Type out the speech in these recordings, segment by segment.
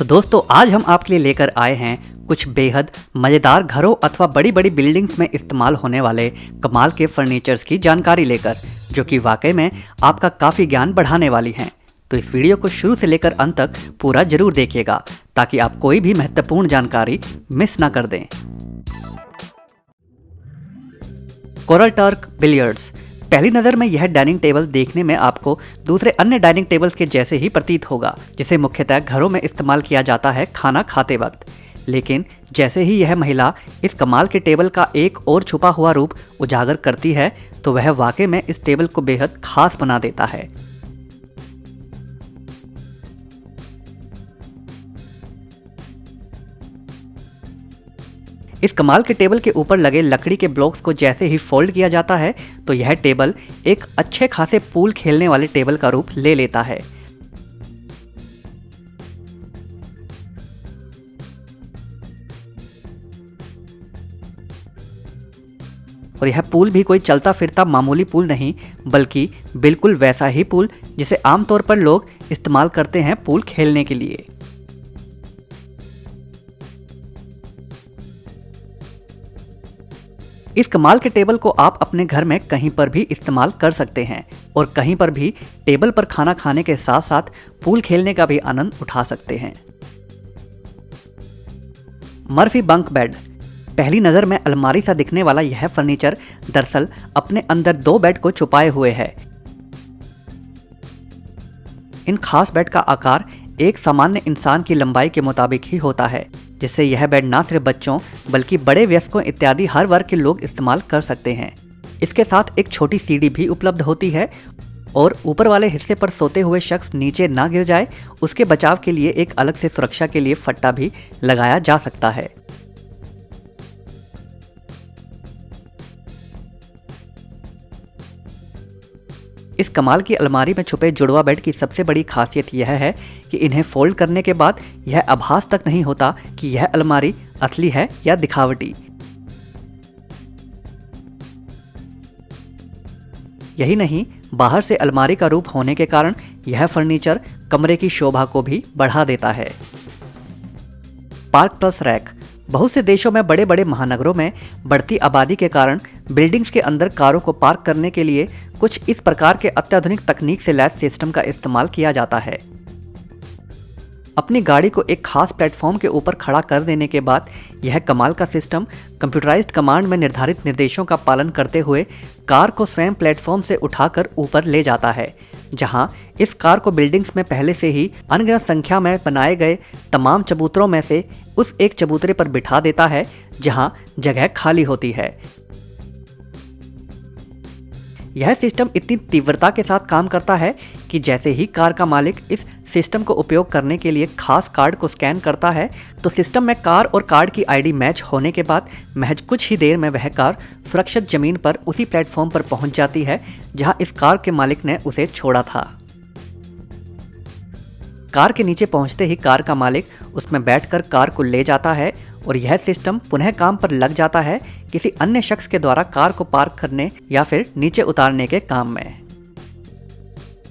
तो दोस्तों आज हम आपके लिए लेकर आए हैं कुछ बेहद मज़ेदार घरों अथवा बड़ी बड़ी बिल्डिंग्स में इस्तेमाल होने वाले कमाल के फर्नीचर्स की जानकारी लेकर, जो कि वाकई में आपका काफ़ी ज्ञान बढ़ाने वाली हैं। तो इस वीडियो को शुरू से लेकर अंत तक पूरा जरूर देखिएगा ताकि आप कोई भी महत्वपूर्ण जानकारी मिस ना कर दें। Coral Turk billiards. पहली नज़र में यह डाइनिंग टेबल देखने में आपको दूसरे अन्य डाइनिंग टेबल्स के जैसे ही प्रतीत होगा, जिसे मुख्यतः घरों में इस्तेमाल किया जाता है खाना खाते वक्त। लेकिन जैसे ही यह महिला इस कमाल के टेबल का एक और छुपा हुआ रूप उजागर करती है तो वह वाकई में इस टेबल को बेहद खास बना देता है। इस कमाल के टेबल के ऊपर लगे लकड़ी के ब्लॉक्स को जैसे ही फोल्ड किया जाता है तो यह टेबल एक अच्छे खासे पूल खेलने वाले टेबल का रूप ले लेता है। और यह पूल भी कोई चलता फिरता मामूली पूल नहीं, बल्कि बिल्कुल वैसा ही पूल जिसे आमतौर पर लोग इस्तेमाल करते हैं पूल खेलने के लिए। इस कमाल के टेबल को आप अपने घर में कहीं पर भी इस्तेमाल कर सकते हैं और कहीं पर भी टेबल पर खाना खाने के साथ साथ पूल खेलने का भी आनंद उठा सकते हैं। Murphy bunk bed. पहली नज़र में अलमारी सा दिखने वाला यह फर्नीचर दरअसल अपने अंदर दो बेड को छुपाए हुए है। इन खास बेड का आकार एक सामान्य इंसान की लंबाई के मुताबिक ही होता है, जिससे यह बेड न सिर्फ बच्चों बल्कि बड़े वयस्कों इत्यादि हर वर्ग के लोग इस्तेमाल कर सकते हैं। इसके साथ एक छोटी सीढ़ी भी उपलब्ध होती है और ऊपर वाले हिस्से पर सोते हुए शख्स नीचे ना गिर जाए उसके बचाव के लिए एक अलग से सुरक्षा के लिए फट्टा भी लगाया जा सकता है। इस कमाल की अलमारी में छुपे जुड़वा बेड की सबसे बड़ी खासियत यह है कि इन्हें फोल्ड करने के बाद यह आभास तक नहीं होता कि यह अलमारी असली है या दिखावटी। यही नहीं, बाहर से अलमारी का रूप होने के कारण यह फर्नीचर कमरे की शोभा को भी बढ़ा देता है। Park plus rack. बहुत से देशों में बड़े बड़े महानगरों में बढ़ती आबादी के कारण बिल्डिंग्स के अंदर कारों को पार्क करने के लिए कुछ इस प्रकार के अत्याधुनिक तकनीक से लैस सिस्टम का इस्तेमाल किया जाता है। अपनी गाड़ी को एक खास प्लेटफॉर्म के ऊपर खड़ा कर देने के बाद यह कमाल का सिस्टम कंप्यूटराइज्ड कमांड में निर्धारित निर्देशों का पालन करते हुए कार को स्वयं प्लेटफॉर्म से उठाकर ऊपर ले जाता है, जहां इस कार को बिल्डिंग्स में पहले से ही अनगिनत संख्या में बनाए गए तमाम चबूतरों में से उस एक चबूतरे पर बिठा देता है जहां जगह खाली होती है। यह सिस्टम इतनी तीव्रता के साथ काम करता है कि जैसे ही कार का मालिक इस सिस्टम को उपयोग करने के लिए खास कार्ड को स्कैन करता है तो सिस्टम में कार और कार्ड की आईडी मैच होने के बाद महज कुछ ही देर में वह कार सुरक्षित जमीन पर उसी प्लेटफॉर्म पर पहुंच जाती है जहां इस कार के मालिक ने उसे छोड़ा था। कार के नीचे पहुंचते ही कार का मालिक उसमें बैठकर कार को ले जाता है और यह सिस्टम पुनः काम पर लग जाता है किसी अन्य शख्स के द्वारा कार को पार्क करने या फिर नीचे उतारने के काम में।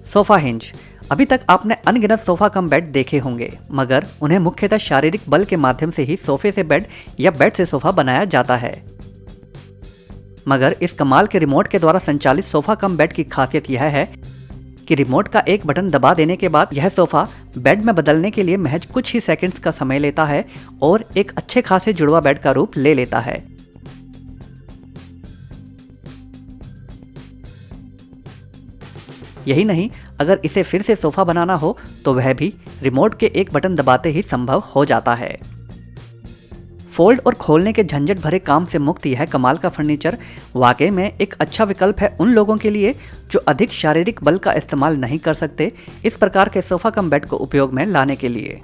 Sofa hinge. अभी तक आपने अनगिनत सोफा कम बेड देखे होंगे, मगर उन्हें मुख्यतः शारीरिक बल के माध्यम से ही सोफे से बेड या बेड से सोफा बनाया जाता है। मगर इस कमाल के रिमोट के द्वारा संचालित सोफा कम बेड की खासियत यह है कि रिमोट का एक बटन दबा देने के बाद यह सोफा बेड में बदलने के लिए महज कुछ ही सेकंड्स का समय लेता है और एक अच्छे खासे जुड़वा बेड का रूप ले लेता है। यही नहीं, अगर इसे फिर से सोफा बनाना हो तो वह भी रिमोट के एक बटन दबाते ही संभव हो जाता है। फोल्ड और खोलने के झंझट भरे काम से मुक्त यह कमाल का फर्नीचर वाकई में एक अच्छा विकल्प है उन लोगों के लिए जो अधिक शारीरिक बल का इस्तेमाल नहीं कर सकते इस प्रकार के सोफा कम बेड को उपयोग में लाने के लिए।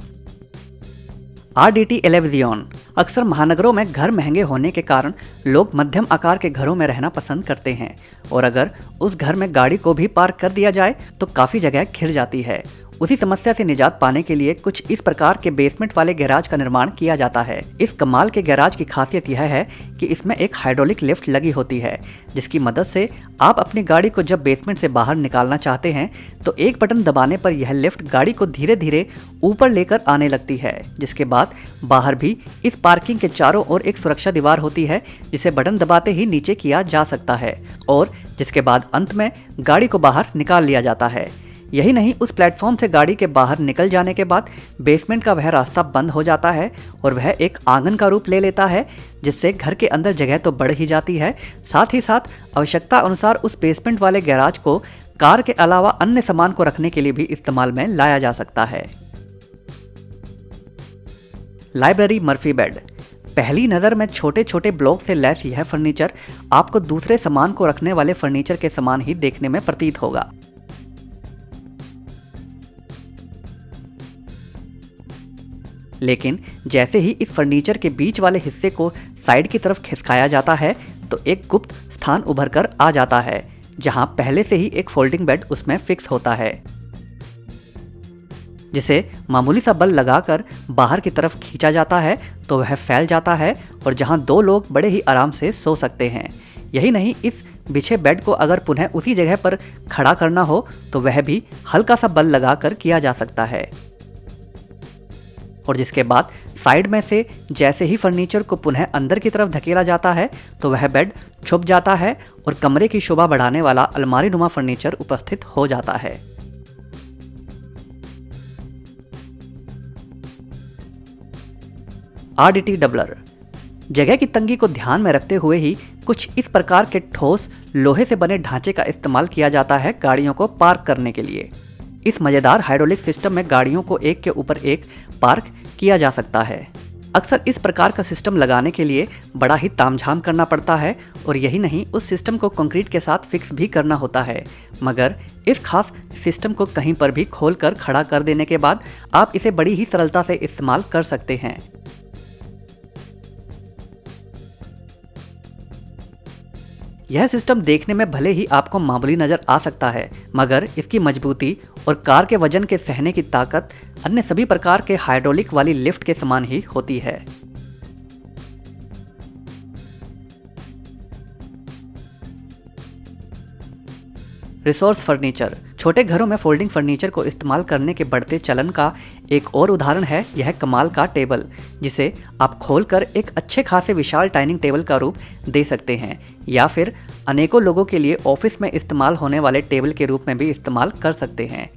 RDT एलेविजियन। अक्सर महानगरों में घर महंगे होने के कारण लोग मध्यम आकार के घरों में रहना पसंद करते हैं और अगर उस घर में गाड़ी को भी पार्क कर दिया जाए तो काफ़ी जगह घिर जाती है उसी समस्या से निजात पाने के लिए कुछ इस प्रकार के बेसमेंट वाले गैराज का निर्माण किया जाता है। इस कमाल के गैराज की खासियत यह है कि इसमें एक हाइड्रोलिक लिफ्ट लगी होती है, जिसकी मदद से आप अपनी गाड़ी को जब बेसमेंट से बाहर निकालना चाहते हैं तो एक बटन दबाने पर यह लिफ्ट गाड़ी को धीरे धीरे ऊपर लेकर आने लगती है। जिसके बाद बाहर भी इस पार्किंग के चारों ओर एक सुरक्षा दीवार होती है, जिसे बटन दबाते ही नीचे किया जा सकता है और जिसके बाद अंत में गाड़ी को बाहर निकाल लिया जाता है। यही नहीं, उस प्लेटफॉर्म से गाड़ी के बाहर निकल जाने के बाद बेसमेंट का वह रास्ता बंद हो जाता है और वह एक आंगन का रूप ले लेता है, जिससे घर के अंदर जगह तो बढ़ ही जाती है, साथ ही साथ आवश्यकता अनुसार उस बेसमेंट वाले गैराज को कार के अलावा अन्य सामान को रखने के लिए भी इस्तेमाल में लाया जा सकता है। Library Murphy bed. पहली नज़र में छोटे छोटे ब्लॉक से लैस यह फर्नीचर आपको दूसरे सामान को रखने वाले फर्नीचर के समान ही देखने में प्रतीत होगा। लेकिन जैसे ही इस फर्नीचर के बीच वाले हिस्से को साइड की तरफ खिसकाया जाता है तो एक गुप्त स्थान उभर कर आ जाता है, जहां पहले से ही एक फोल्डिंग बेड उसमें फिक्स होता है, जिसे मामूली सा बल लगाकर बाहर की तरफ खींचा जाता है तो वह फैल जाता है और जहां दो लोग बड़े ही आराम से सो सकते हैं। यही नहीं, इस बिछे बेड को अगर पुनः उसी जगह पर खड़ा करना हो तो वह भी हल्का सा बल लगाकर किया जा सकता है और जिसके बाद साइड में से जैसे ही फर्नीचर को पुनः अंदर की तरफ धकेला जाता है तो वह बेड छुप जाता है और कमरे की शोभा बढ़ाने वाला अलमारी नुमा फर्नीचर उपस्थित हो जाता है। RDT doubler. जगह की तंगी को ध्यान में रखते हुए ही कुछ इस प्रकार के ठोस लोहे से बने ढांचे का इस्तेमाल किया जाता है गाड़ियों को पार्क करने के लिए। इस मजेदार हाइड्रोलिक सिस्टम में गाड़ियों को एक के ऊपर एक पार्क किया जा सकता है। अक्सर इस प्रकार का सिस्टम लगाने के लिए बड़ा ही तामझाम करना पड़ता है और यही नहीं, उस सिस्टम को कंक्रीट के साथ फिक्स भी करना होता है, मगर इस खास सिस्टम को कहीं पर भी खोलकर खड़ा कर देने के बाद आप इसे बड़ी ही सरलता से इस्तेमाल कर सकते हैं। यह सिस्टम देखने में भले ही आपको मामूली नजर आ सकता है, मगर इसकी मजबूती और कार के वजन के सहने की ताकत अन्य सभी प्रकार के हाइड्रोलिक वाली लिफ्ट के समान ही होती है। Resource furniture. छोटे घरों में फोल्डिंग फर्नीचर को इस्तेमाल करने के बढ़ते चलन का एक और उदाहरण है यह कमाल का टेबल, जिसे आप खोलकर एक अच्छे खासे विशाल डाइनिंग टेबल का रूप दे सकते हैं या फिर अनेकों लोगों के लिए ऑफिस में इस्तेमाल होने वाले टेबल के रूप में भी इस्तेमाल कर सकते हैं।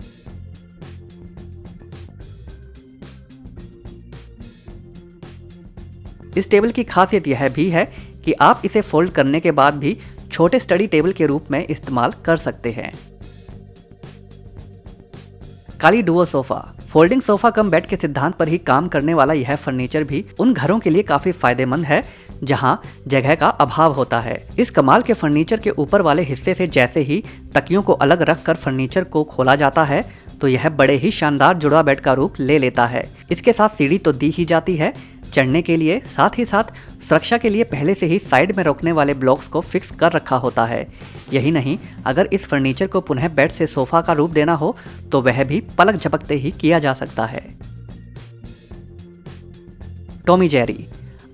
इस टेबल की खासियत यह भी है कि आप इसे फोल्ड करने के बाद भी छोटे स्टडी टेबल के रूप में इस्तेमाल कर सकते हैं। काली duo sofa. Folding sofa cum bed के सिद्धांत पर ही काम करने वाला यह फर्नीचर भी उन घरों के लिए काफी फायदेमंद है जहां जगह का अभाव होता है। इस कमाल के फर्नीचर के ऊपर वाले हिस्से से जैसे ही तकियों को अलग रखकर फर्नीचर को खोला जाता है तो यह बड़े ही शानदार जुड़वा बेड का रूप ले लेता है। इसके साथ सीढ़ी तो दी ही जाती है चढ़ने के लिए, साथ ही साथ सुरक्षा के लिए पहले से ही साइड में रोकने वाले ब्लॉक्स को फिक्स कर रखा होता है। यही नहीं, अगर इस फर्नीचर को पुनः बेड से सोफा का रूप देना हो तो वह भी पलक झपकते ही किया जा सकता है। Tommy Jerry.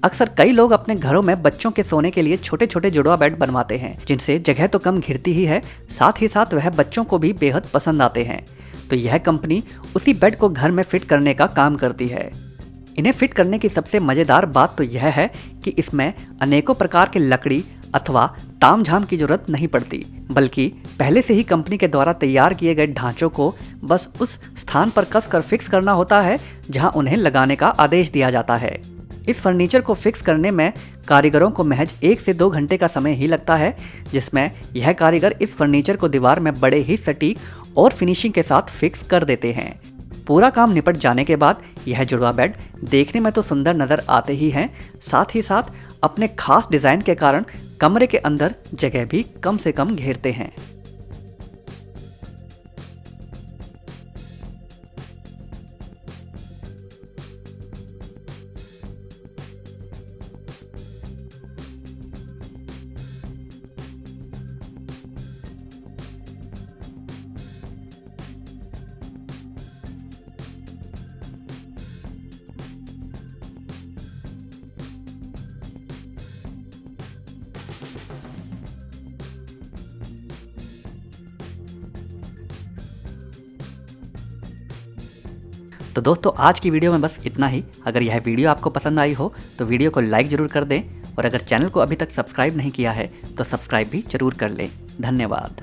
अक्सर कई लोग अपने घरों में बच्चों के सोने के लिए छोटे छोटे जुड़वा बेड बनवाते हैं, जिनसे जगह तो कम घिरती ही है, साथ ही साथ वह बच्चों को भी बेहद पसंद आते हैं। तो यह कंपनी उसी बेड को घर में फिट करने का काम करती है। इन्हें फिट करने की सबसे मजेदार बात तो यह है कि इसमें अनेकों प्रकार के लकड़ी अथवा तामझाम की जरूरत नहीं पड़ती, बल्कि पहले से ही कंपनी के द्वारा तैयार किए गए ढांचों को बस उस स्थान पर कसकर फिक्स करना होता है जहां उन्हें लगाने का आदेश दिया जाता है। इस फर्नीचर को फिक्स करने में कारीगरों को महज 1 से 2 घंटे का समय ही लगता है, जिसमें यह कारीगर इस फर्नीचर को दीवार में बड़े ही सटीक और फिनिशिंग के साथ फिक्स कर देते हैं। पूरा काम निपट जाने के बाद यह जुड़वा बेड देखने में तो सुंदर नज़र आते ही हैं, साथ ही साथ अपने खास डिज़ाइन के कारण कमरे के अंदर जगह भी कम से कम घेरते हैं। तो दोस्तों आज की वीडियो में बस इतना ही। अगर यह वीडियो आपको पसंद आई हो तो वीडियो को लाइक ज़रूर कर दें और अगर चैनल को अभी तक सब्सक्राइब नहीं किया है तो सब्सक्राइब भी ज़रूर कर लें। धन्यवाद।